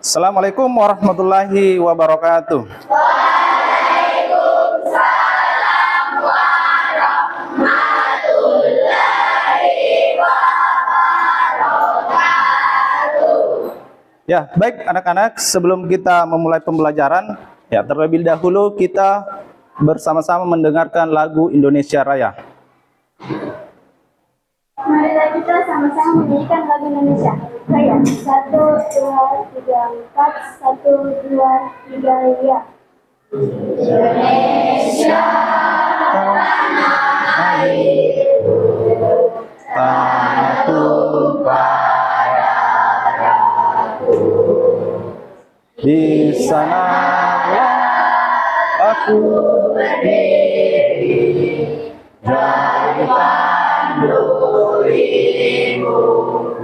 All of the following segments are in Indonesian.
Assalamualaikum warahmatullahi wabarakatuh. Waalaikumsalam warahmatullahi wabarakatuh. Ya, baik anak-anak, sebelum kita memulai pembelajaran, ya terlebih dahulu kita bersama-sama mendengarkan lagu Indonesia Raya. Marilah kita sama-sama menyanyikan lagu Indonesia Raya. 1, 2, 3, 4. 1, 2, 3, ya. Indonesia tanah airku, tanah tumpah darahku. Di sanalah aku berdiri, jadi pandu ibuku.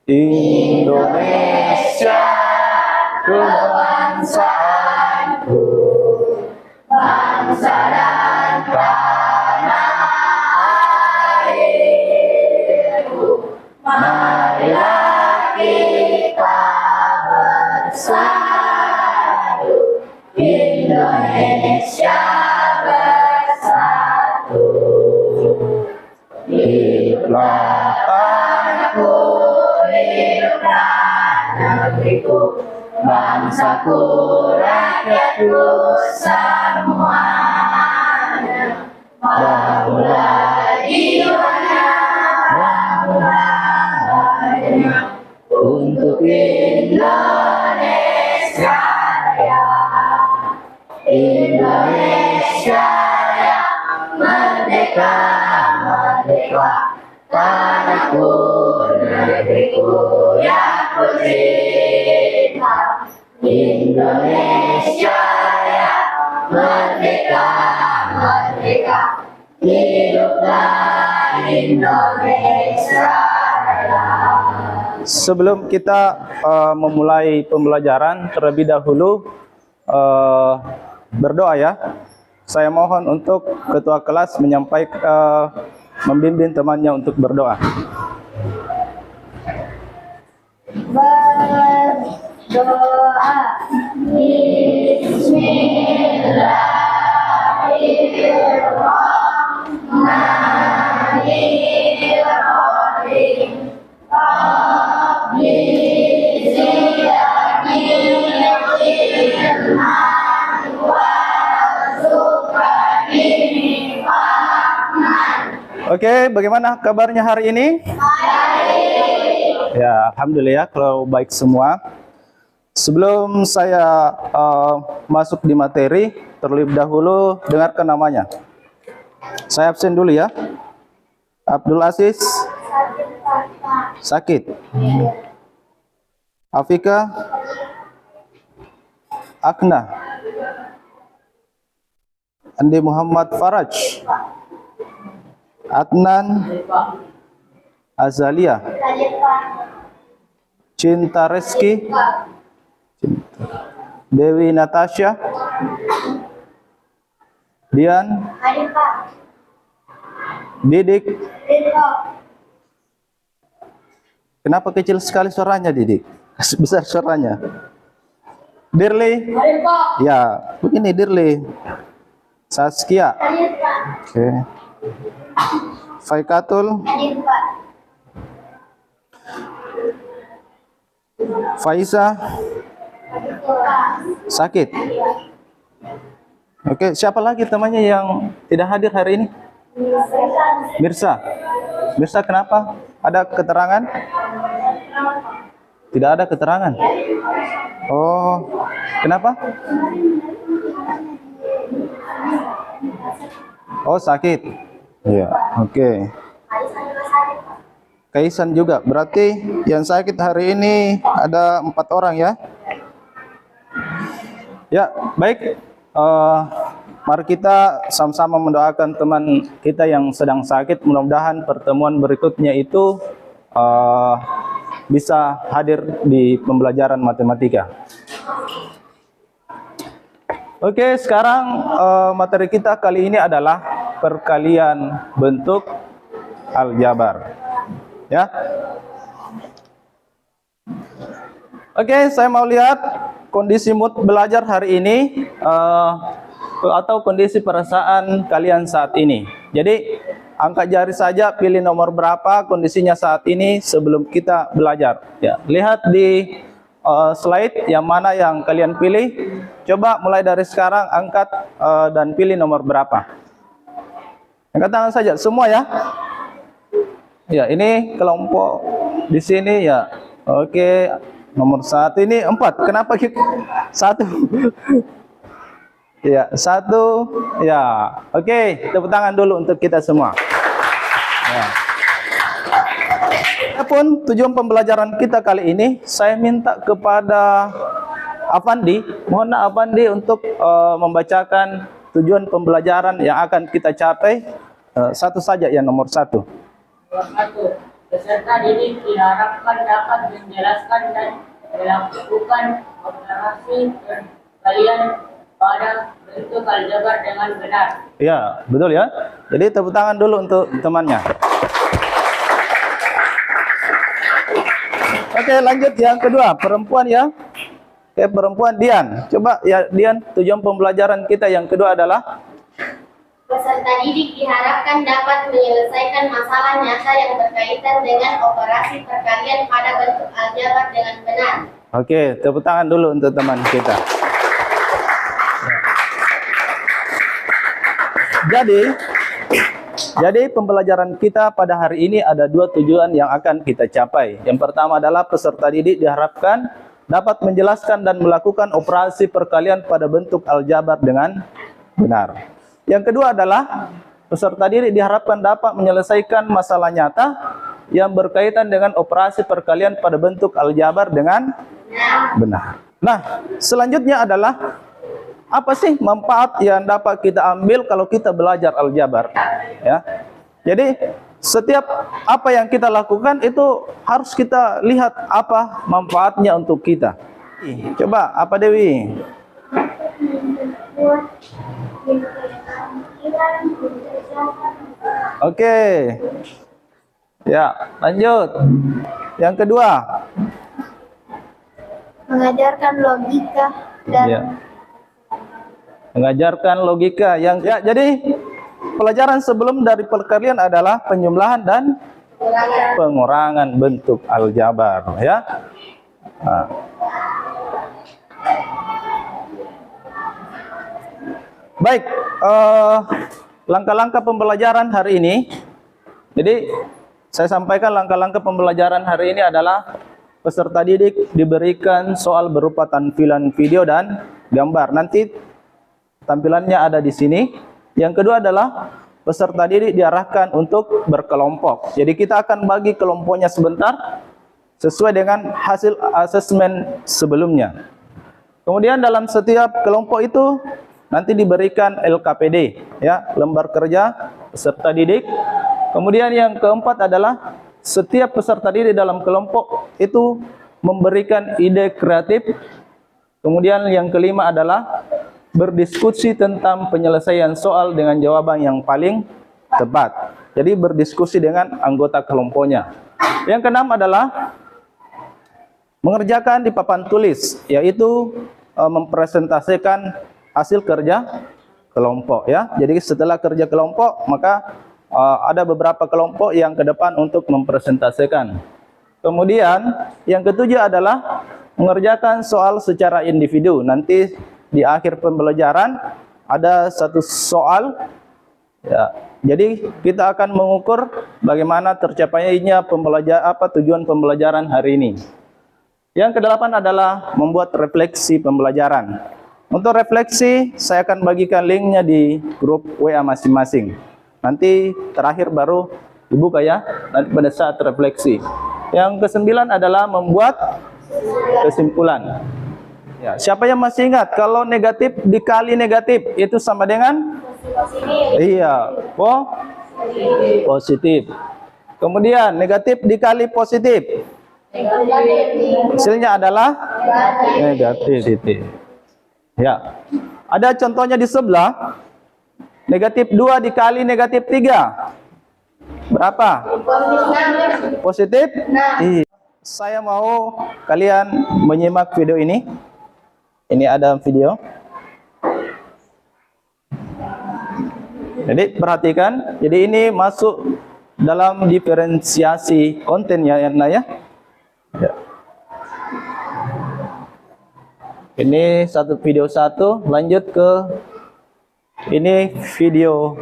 Indonesia kebangsaanku, Bangsa dan tanah airku, marilah kita bersatu, Indonesia bersatu. hiduplah tanahku, Hiduplah negeriku, bangsaku, rakyatku semuanya. Bangunlah jiwanya, bangunlah hatinya, untuk Indonesia Raya. Indonesia Raya, merdeka, merdeka, tanahku, negeriku yang ku cinta. Indonesia Raya, merdeka, merdeka, hiduplah Indonesia Raya. sebelum kita memulai pembelajaran, terlebih dahulu berdoa ya. Saya mohon untuk ketua kelas menyampaikan membimbing temannya untuk berdoa. Berdoa. Bismillahirrahmanirrahim. Oke, bagaimana kabarnya hari ini? Ya, alhamdulillah kalau baik semua. Sebelum saya masuk di materi, terlebih dahulu dengarkan namanya. Saya absen dulu ya. Abdul Aziz sakit. Afika Akna. Andi Muhammad Faraj. Adnan Azalia. Cinta Reski. Dewi Natasha. Dian. Didik. Kenapa kecil sekali suaranya, Didik? Besar suaranya. Dirli. Ya, begini Dirli. Saskia. Oke. Faikatul. Faisa. Sakit. Oke, siapa lagi temannya yang tidak hadir hari ini? Mirsa. Mirsa kenapa? Ada keterangan? Tidak ada keterangan. Oh, kenapa? Oh, sakit. Iya, oke. Kaisan juga. Berarti yang sakit hari ini ada 4 orang ya? Ya, baik. Mari kita sama-sama mendoakan teman kita yang sedang sakit. Mudah-mudahan pertemuan berikutnya itu bisa hadir di pembelajaran matematika. Oke, sekarang materi kita kali ini adalah perkalian bentuk aljabar. Ya. Oke, saya mau lihat kondisi mood belajar hari ini atau kondisi perasaan kalian saat ini. Jadi, angkat jari saja, pilih nomor berapa kondisinya saat ini sebelum kita belajar. Ya, lihat di slide yang mana yang kalian pilih. Coba mulai dari sekarang angkat dan pilih nomor berapa. Angkat tangan saja, semua ya. Ya, ini kelompok di sini ya. Oke. Nomor 1 ini 4. Kenapa kita 1? Ya, 1. Ya, oke. Tepuk tangan dulu untuk kita semua. Ya. Adapun tujuan pembelajaran kita kali ini, saya minta kepada Avandi, mohon Avandi untuk membacakan tujuan pembelajaran yang akan kita capai. Satu saja yang nomor 1. Nomor 1. Peserta didik diharapkan dapat menjelaskan dan melakukan operasi perkalian pada bentuk aljabar dengan benar. Ya, betul ya. Jadi tepuk tangan dulu untuk temannya. Oke, lanjut yang kedua, perempuan ya. Oke, perempuan Dian. Coba ya Dian, tujuan pembelajaran kita yang kedua adalah Peserta didik diharapkan dapat menyelesaikan masalah nyata yang berkaitan dengan operasi perkalian pada bentuk aljabar dengan benar. Oke, tepuk tangan dulu untuk teman kita. Jadi pembelajaran kita pada hari ini ada 2 tujuan yang akan kita capai. Yang pertama adalah peserta didik diharapkan dapat menjelaskan dan melakukan operasi perkalian pada bentuk aljabar dengan benar. Yang kedua adalah peserta didik diharapkan dapat menyelesaikan masalah nyata yang berkaitan dengan operasi perkalian pada bentuk aljabar dengan benar. Nah, selanjutnya adalah apa sih manfaat yang dapat kita ambil kalau kita belajar aljabar? Ya. Jadi, setiap apa yang kita lakukan itu harus kita lihat apa manfaatnya untuk kita. Coba, apa Dewi? Oke. Ya, lanjut. Yang kedua. Mengajarkan logika dan Ya. Mengajarkan logika yang ya, jadi pelajaran sebelum dari perkalian adalah penjumlahan dan pengurangan bentuk aljabar ya. Nah. Baik, langkah-langkah pembelajaran hari ini. Jadi saya sampaikan langkah-langkah pembelajaran hari ini adalah peserta didik diberikan soal berupa tampilan video dan gambar. Nanti tampilannya ada di sini. Yang kedua adalah peserta didik diarahkan untuk berkelompok. Jadi kita akan bagi kelompoknya sebentar sesuai dengan hasil asesmen sebelumnya. Kemudian dalam setiap kelompok itu nanti diberikan LKPD, ya, lembar kerja peserta didik. Kemudian yang keempat adalah setiap peserta didik dalam kelompok itu memberikan ide kreatif. Kemudian yang kelima adalah berdiskusi tentang penyelesaian soal dengan jawaban yang paling tepat. Jadi berdiskusi dengan anggota kelompoknya. Yang keenam adalah mengerjakan di papan tulis, yaitu mempresentasikan hasil kerja kelompok ya. Jadi setelah kerja kelompok maka ada beberapa kelompok yang ke depan untuk mempresentasikan. Kemudian yang ketujuh adalah mengerjakan soal secara individu. Nanti di akhir pembelajaran ada satu soal ya. Jadi kita akan mengukur bagaimana tercapainya tujuan pembelajaran hari ini. Yang kedelapan adalah membuat refleksi pembelajaran. Untuk refleksi, saya akan bagikan linknya di grup WA masing-masing. Nanti terakhir baru dibuka ya, nanti pada saat refleksi. Yang kesembilan adalah membuat kesimpulan. Ya, siapa yang masih ingat kalau negatif dikali negatif itu sama dengan? Iya, positif. Kemudian negatif dikali positif. Hasilnya adalah negatif. Ya. Ada contohnya di sebelah. Negatif 2 dikali negatif 3. Berapa? Positif? Iya. Saya mau kalian menyimak video ini. Ini ada video. Jadi perhatikan. Jadi ini masuk dalam diferensiasi konten ya, ya. Ini satu video satu, lanjut ke ini video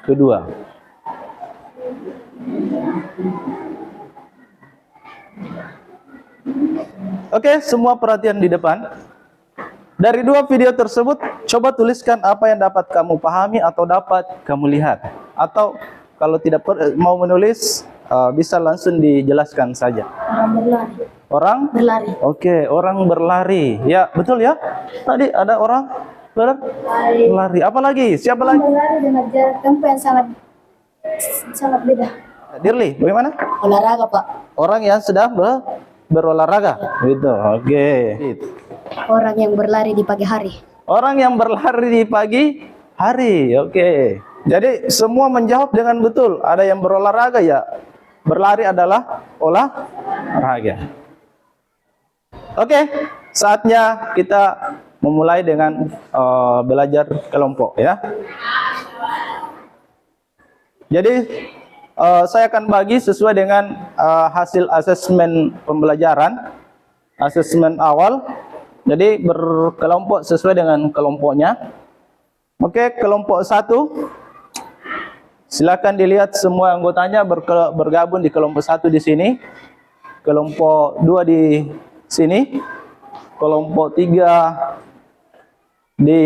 kedua. Oke, semua perhatian di depan. Dari dua video tersebut, coba tuliskan apa yang dapat kamu pahami atau dapat kamu lihat. Atau kalau tidak mau menulis, bisa langsung dijelaskan saja. Orang berlari. Orang? Berlari. Oke, orang berlari. Ya, betul ya. Tadi ada orang berlari. Apa lagi? Siapa lagi? Berlari dengan jarak tempuh yang sangat beda. Dirli, bagaimana? Olahraga, Pak. Orang yang sedang berolahraga. Gitu. Oke. Orang yang berlari di pagi hari. Orang yang berlari di pagi hari. Oke. Jadi semua menjawab dengan betul. Ada yang berolahraga ya. Berlari adalah olahraga. Oke. Saatnya kita memulai dengan belajar kelompok ya. Jadi saya akan bagi sesuai dengan hasil asesmen pembelajaran, asesmen awal. Jadi berkelompok sesuai dengan kelompoknya. Oke, kelompok 1. Silakan dilihat semua anggotanya bergabung di kelompok 1 di sini. Kelompok 2 di sini. Kelompok 3 di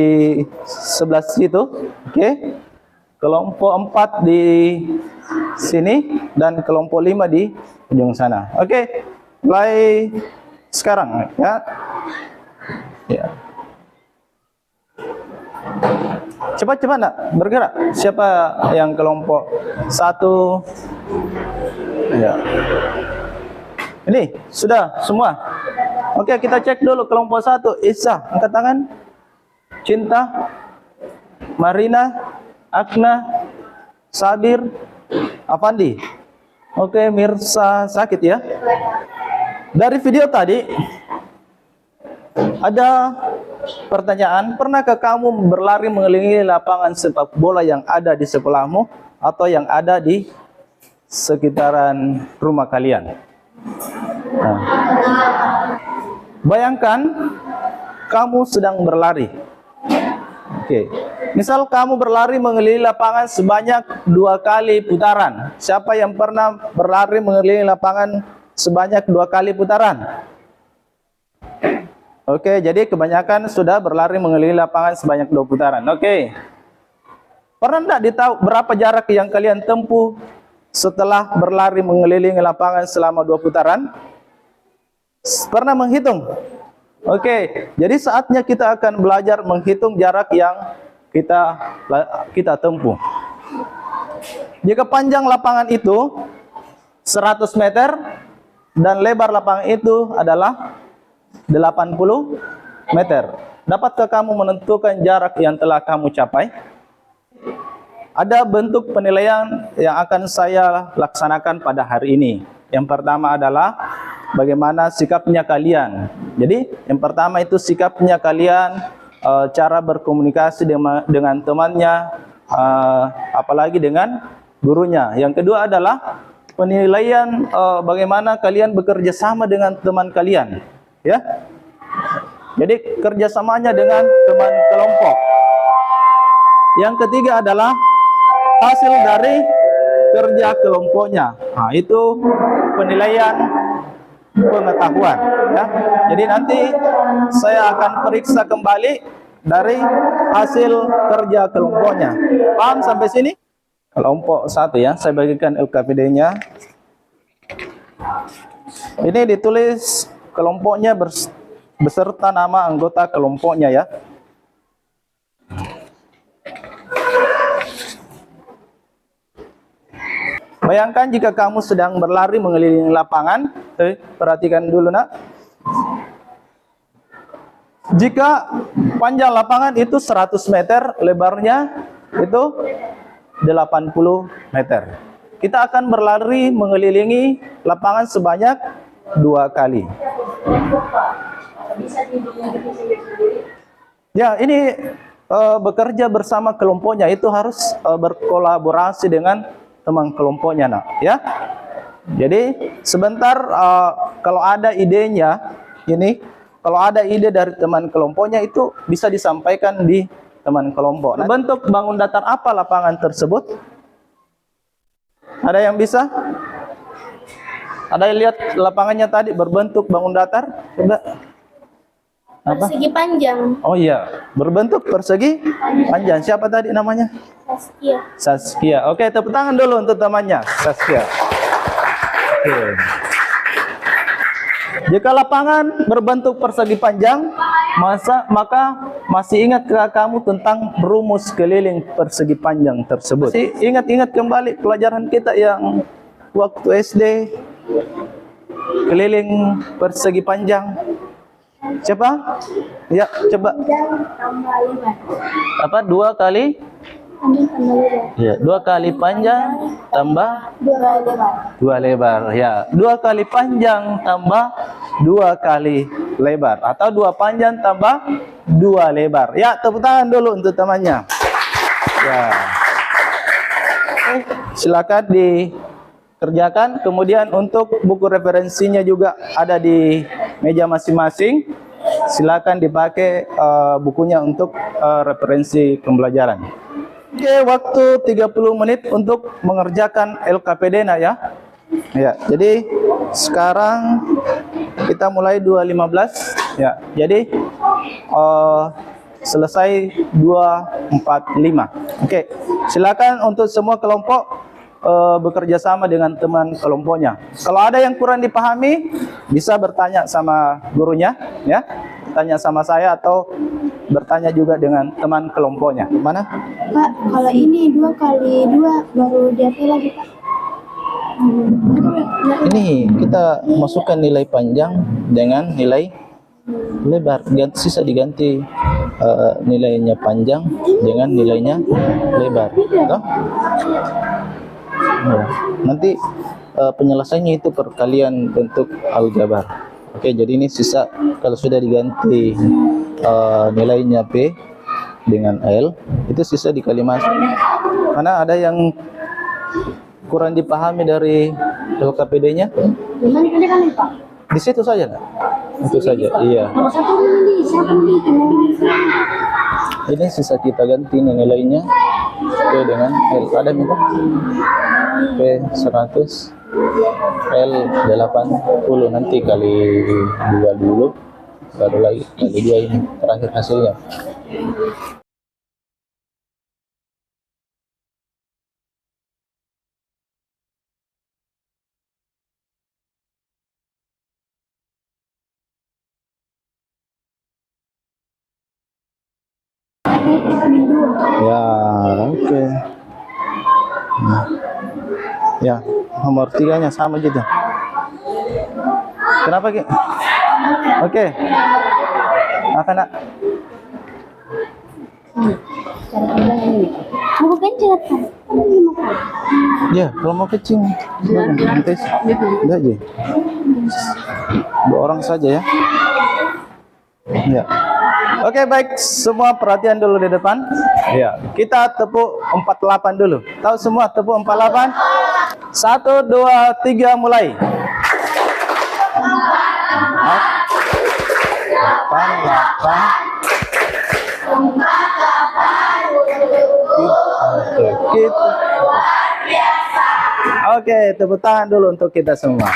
sebelah situ. Oke. Kelompok 4 di sini dan kelompok 5 di ujung sana. Oke. Mulai sekarang ya. Ya. Cepat-cepat nak bergerak. Siapa yang kelompok 1? Ya. Ini sudah semua. Oke, kita cek dulu kelompok 1. Isa, angkat tangan. Cinta, Marina, Akna, Sabir, Afandi. Oke, Mirsa sakit ya. Dari video tadi ada pertanyaan, pernahkah kamu berlari mengelilingi lapangan sepak bola yang ada di sekolahmu atau yang ada di sekitaran rumah kalian? Nah, bayangkan kamu sedang berlari. Oke. Misal kamu berlari mengelilingi lapangan sebanyak 2 kali putaran. Siapa yang pernah berlari mengelilingi lapangan sebanyak 2 kali putaran? Oke, jadi kebanyakan sudah berlari mengelilingi lapangan sebanyak 2 putaran. Oke. Pernah enggak ditahu berapa jarak yang kalian tempuh setelah berlari mengelilingi lapangan selama 2 putaran? Pernah menghitung? Oke, jadi saatnya kita akan belajar menghitung jarak yang kita tempuh. Jika panjang lapangan itu 100 meter dan lebar lapangan itu adalah 80 meter. Dapatkah kamu menentukan jarak yang telah kamu capai? Ada bentuk penilaian yang akan saya laksanakan pada hari ini. Yang pertama adalah bagaimana sikapnya kalian. Jadi yang pertama itu sikapnya kalian, cara berkomunikasi dengan temannya, apalagi dengan gurunya. Yang kedua adalah penilaian bagaimana kalian bekerja sama dengan teman kalian, ya. Jadi kerjasamanya dengan teman kelompok. Yang ketiga adalah hasil dari kerja kelompoknya. Nah, itu penilaian pengetahuan, ya. Jadi nanti saya akan periksa kembali dari hasil kerja kelompoknya. Paham sampai sini? Kelompok 1 ya, saya bagikan LKPD-nya. Ini ditulis kelompoknya beserta nama anggota kelompoknya ya. Bayangkan jika kamu sedang berlari mengelilingi lapangan, perhatikan dulu nak. Jika panjang lapangan itu 100 meter, lebarnya itu 80 meter. kita akan berlari mengelilingi lapangan sebanyak 2 kali. Ya, ini bekerja bersama kelompoknya, itu harus berkolaborasi dengan teman kelompoknya, nak, ya. Jadi sebentar, kalau ada idenya, kalau ada ide dari teman kelompoknya itu bisa disampaikan di teman kelompok. Nah, bentuk bangun datar apa lapangan tersebut? Ada yang bisa? Ada yang lihat lapangannya tadi berbentuk bangun datar? Coba. Apa? Persegi panjang. Oh iya, berbentuk persegi panjang. Siapa tadi namanya? Saskia. Saskia. Oke, tepuk tangan dulu untuk temannya, Saskia. Oke. Jika lapangan berbentuk persegi panjang, maka masih ingatkah kamu tentang rumus keliling persegi panjang tersebut? Masih ingat-ingat kembali pelajaran kita yang waktu SD, keliling persegi panjang. Coba, ya coba. Tambah lebar. Apa? 2 kali? Ya, 2 kali panjang tambah 2 lebar. Ya, 2 kali panjang tambah 2 kali lebar, atau 2 panjang tambah 2 lebar. Ya, tepuk tangan dulu untuk temannya. Ya. Silakan dikerjakan. Kemudian untuk buku referensinya juga ada di meja masing-masing. Silakan dipakai bukunya untuk referensi pembelajaran. Oke, waktu 30 menit untuk mengerjakan LKPD, nak, ya. Ya, jadi sekarang kita mulai 2.15, ya. Jadi selesai 2.45. Oke, silakan untuk semua kelompok bekerja sama dengan teman kelompoknya. Kalau ada yang kurang dipahami, bisa bertanya sama gurunya, ya. Tanya sama saya atau bertanya juga dengan teman kelompoknya. Mana? Pak, kalau ini 2 kali 2 baru diatur lagi, Pak. Ini kita masukkan nilai panjang dengan nilai lebar. Sisa diganti nilainya panjang dengan nilainya lebar. Toh? Ya. Nanti penyelesaiannya itu perkalian bentuk aljabar. Oke, jadi ini sisa kalau sudah diganti nilainya P dengan L, itu sisa dikali masuk. Karena ada yang kurang dipahami dari LKPD-nya. Gimana dikali, Pak? Di situ saja, nak. Itu saja, iya. Nomor 1 ini, siapa nih? Ini sisa kita ganti nilainya P dengan L. Ada minta? P 100, L 80, nanti kali 2 dulu, baru lagi kali 2 ini terakhir hasilnya. Ya, oke. Ya, nomor 3-nya sama gitu. Kenapa, Ki? Oke. Akan, nak. Mau kencet, Pak. Ya, kalau mau kecil. Nanti. Enggak aja. 2 orang saja, ya. Ya. Oke, baik, semua perhatian dulu di depan. Ya, kita tepuk 48 dulu. Tahu semua tepuk 48? 1, 2, 3, mulai. 8. Oke, tepuk tangan dulu untuk kita semua.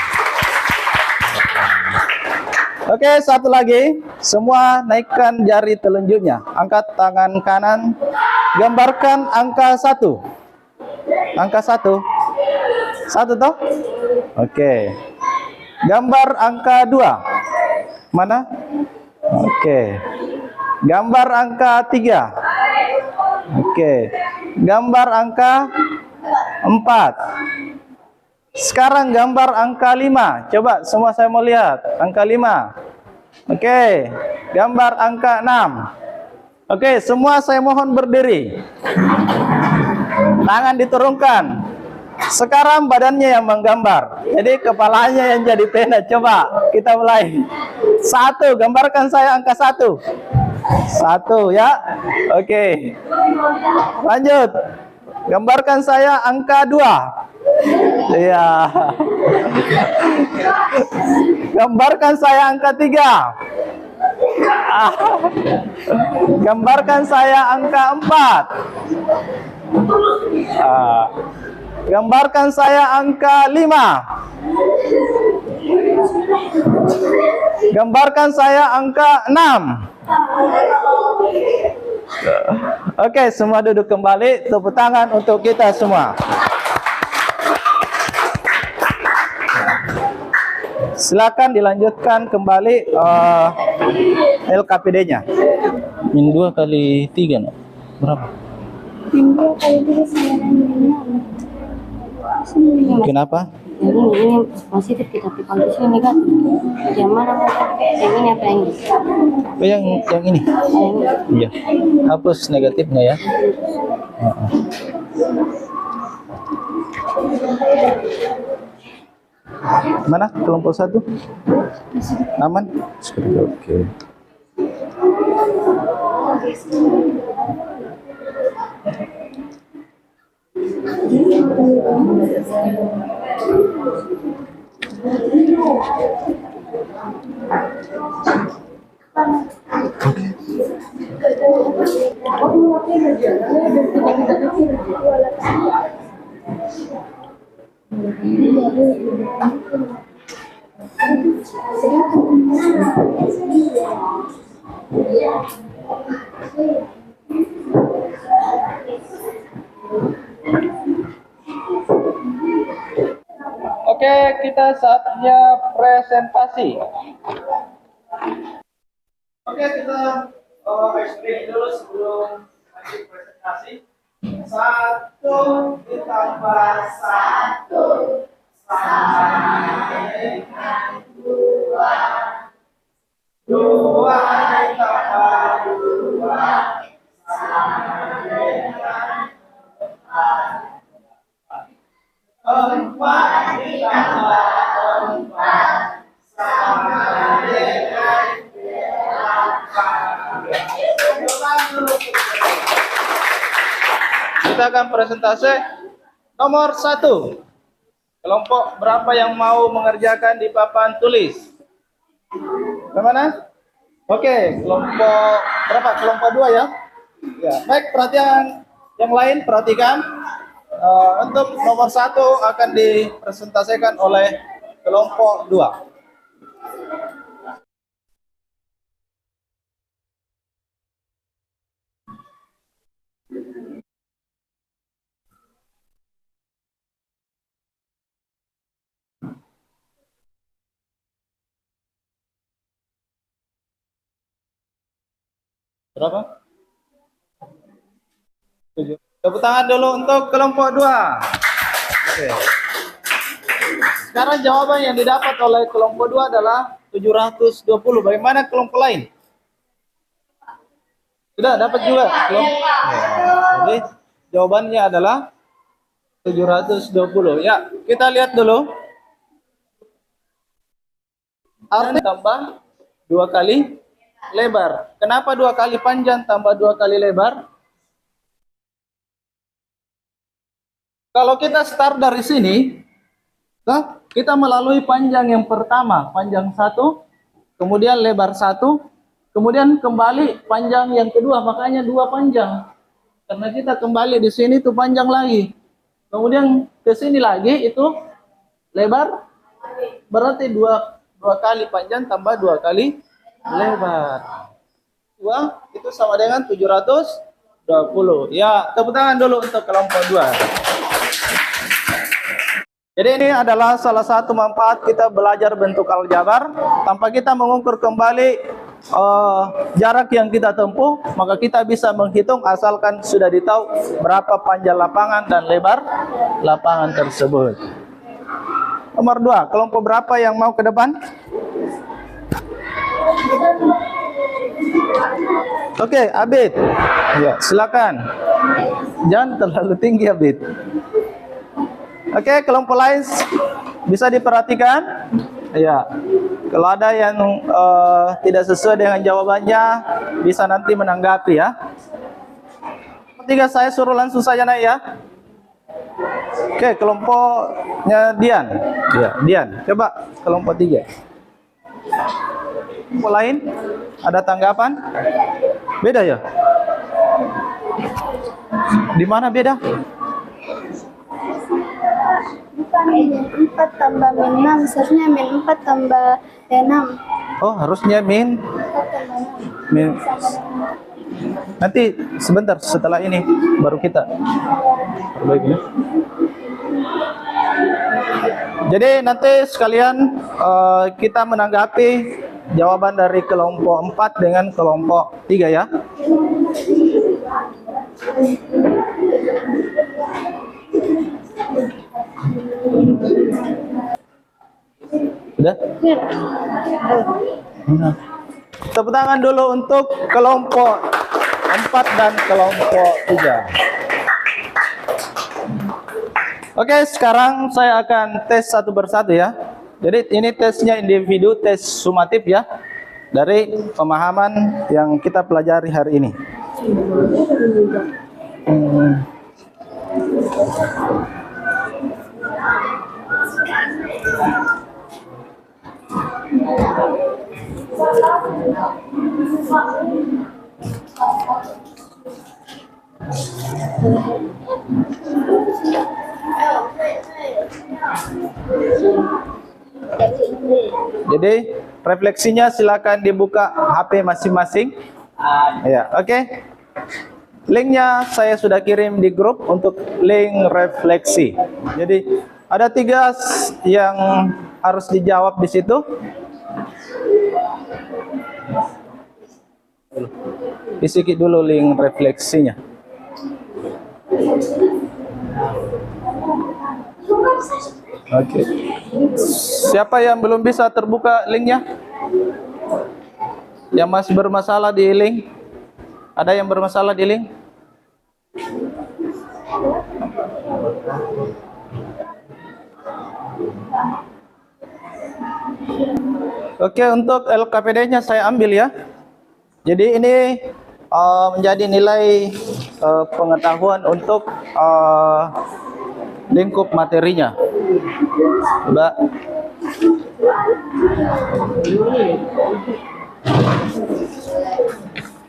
Oke, satu lagi. Semua naikkan jari telunjuknya. Angkat tangan kanan. Gambarkan angka 1. Angka 1. 1 toh? Oke. Gambar angka 2. Mana? Oke. Gambar angka 3. Oke. Gambar angka 4. Sekarang gambar angka 5. Coba semua saya mau lihat. Angka 5. Oke. Gambar angka 6. Oke, semua saya mohon berdiri. Tangan diturunkan. Sekarang badannya yang menggambar. Jadi kepalanya yang jadi pena. Coba kita mulai. 1, gambarkan saya angka 1. 1 ya. Oke. Lanjut. Gambarkan saya angka 2. Iya. Gambarkan saya angka 3. Gambarkan saya angka 4. Gambarkan saya angka 5. Gambarkan saya angka 6. Oke, semua duduk kembali. Tepuk tangan untuk kita semua. Silakan dilanjutkan kembali LKPD-nya. Min 2 kali 3, no? Berapa? Min 2 kali 3 sama. Kenapa? Ini positif kita, tapi kalau di sini negatif. Yang mana? Yang ini apa yang ini? Oh, yang ini. Iya. Hapus negatifnya ya. Mana kelompok 1? Aman? Oke. Oke, kita saatnya presentasi. Oke, kita explain dulu sebelum lanjut presentasi. 1 ditambah 1 sama dengan 2. 2 ditambah 2 sama dengan 4. 4 ditambah 4 sama dengan 8. Kita akan presentasi nomor 1. Kelompok berapa yang mau mengerjakan di papan tulis? Bagaimana? Oke, kelompok berapa? Kelompok 2 ya? Ya, baik, perhatian yang lain perhatikan. Untuk nomor 1 akan dipresentasikan oleh kelompok 2. Berapa? 7. Tepuk tangan dulu untuk kelompok 2. Oke. Sekarang jawaban yang didapat oleh kelompok 2 adalah 720. Bagaimana kelompok lain? Sudah dapat juga kelompok. Jadi jawabannya adalah 720. Ya, kita lihat dulu. Arti tambah 2 kali lebar. Kenapa 2 kali panjang tambah 2 kali lebar? Kalau kita start dari sini, kita melalui panjang yang pertama, panjang 1, kemudian lebar 1, kemudian kembali panjang yang kedua, makanya 2 panjang. Karena kita kembali di sini itu panjang lagi. Kemudian ke sini lagi itu lebar, berarti 2 kali panjang tambah 2 kali lebar. 2 itu sama dengan 720. Ya, tepuk tangan dulu untuk kelompok 2. Jadi ini adalah salah satu manfaat kita belajar bentuk aljabar. Tanpa kita mengukur kembali jarak yang kita tempuh, maka kita bisa menghitung asalkan sudah ditahu berapa panjang lapangan dan lebar lapangan tersebut. Nomor 2, kelompok berapa yang mau ke depan? Oke, Abid. Ya, silakan. Jangan terlalu tinggi, Abid. Oke, kelompok lain bisa diperhatikan. Ya, kalau ada yang tidak sesuai dengan jawabannya, bisa nanti menanggapi ya. Ketiga saya suruh langsung saja naik ya. Oke, kelompoknya Dian. Ya, Dian. Coba kelompok 3. Kelompok lain ada tanggapan? Beda ya? Di mana beda? Bukan min 4 tambah min 6, seharusnya min 4 tambah 6. Oh, harusnya min. Nanti sebentar setelah ini baru kita perbaiki. Jadi nanti sekalian kita menanggapi jawaban dari kelompok 4 dengan kelompok 3 ya. Sudah? Tepuk tangan dulu untuk kelompok 4 dan kelompok 3. Oke, sekarang saya akan tes satu persatu ya. Jadi ini tesnya individu, tes sumatif ya. Dari pemahaman yang kita pelajari hari ini. Jadi refleksinya silakan dibuka HP masing-masing. Ya, oke. Linknya saya sudah kirim di grup untuk link refleksi. Jadi ada 3 yang harus dijawab di situ. Isi dulu link refleksinya. Oke. Siapa yang belum bisa terbuka linknya? Yang masih bermasalah di link? Ada yang bermasalah di link? Oke, untuk LKPD-nya saya ambil ya. Jadi ini menjadi nilai pengetahuan untuk lingkup materinya. Coba.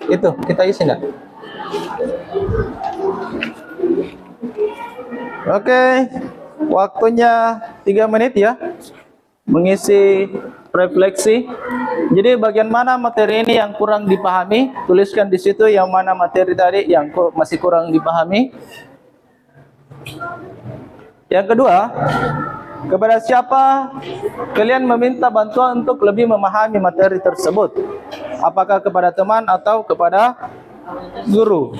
Itu kita isi enggak? Oke, waktunya 3 menit ya mengisi refleksi. Jadi bagian mana materi ini yang kurang dipahami, tuliskan di situ yang mana materi tadi yang masih kurang dipahami. Yang kedua, kepada siapa kalian meminta bantuan untuk lebih memahami materi tersebut? Apakah kepada teman atau kepada guru?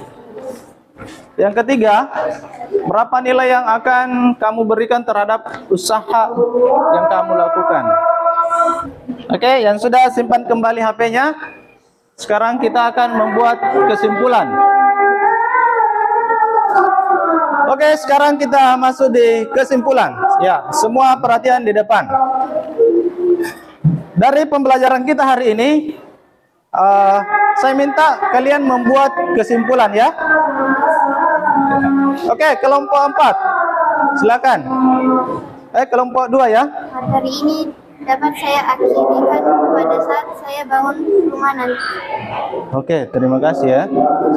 Yang ketiga, berapa nilai yang akan kamu berikan terhadap usaha yang kamu lakukan? Oke, yang sudah simpan kembali HP-nya. Sekarang kita akan membuat kesimpulan. Oke, sekarang kita masuk di kesimpulan. Ya, semua perhatian di depan. Dari pembelajaran kita hari ini, saya minta kalian membuat kesimpulan ya. Oke, kelompok 4. Silakan. Kelompok 2 ya. Materi ini dapat saya akhirikan pada saat saya bangun rumah nanti. Oke, terima kasih ya.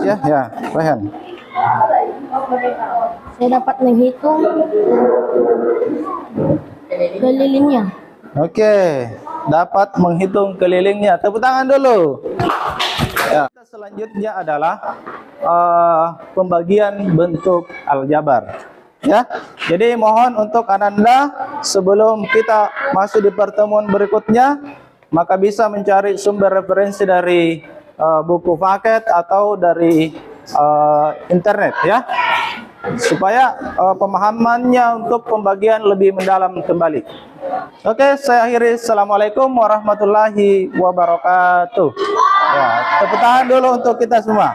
Ya, Rehan. Saya dapat menghitung kelilingnya. Oke, dapat menghitung kelilingnya. Tepuk tangan dulu. Ya. Selanjutnya adalah pembagian bentuk aljabar. Ya, jadi mohon untuk Ananda sebelum kita masuk di pertemuan berikutnya, maka bisa mencari sumber referensi dari buku paket atau dari internet ya, supaya pemahamannya untuk pembagian lebih mendalam kembali. Oke, saya akhiri. Assalamualaikum warahmatullahi wabarakatuh. Ya, tepuk tangan dulu untuk kita semua.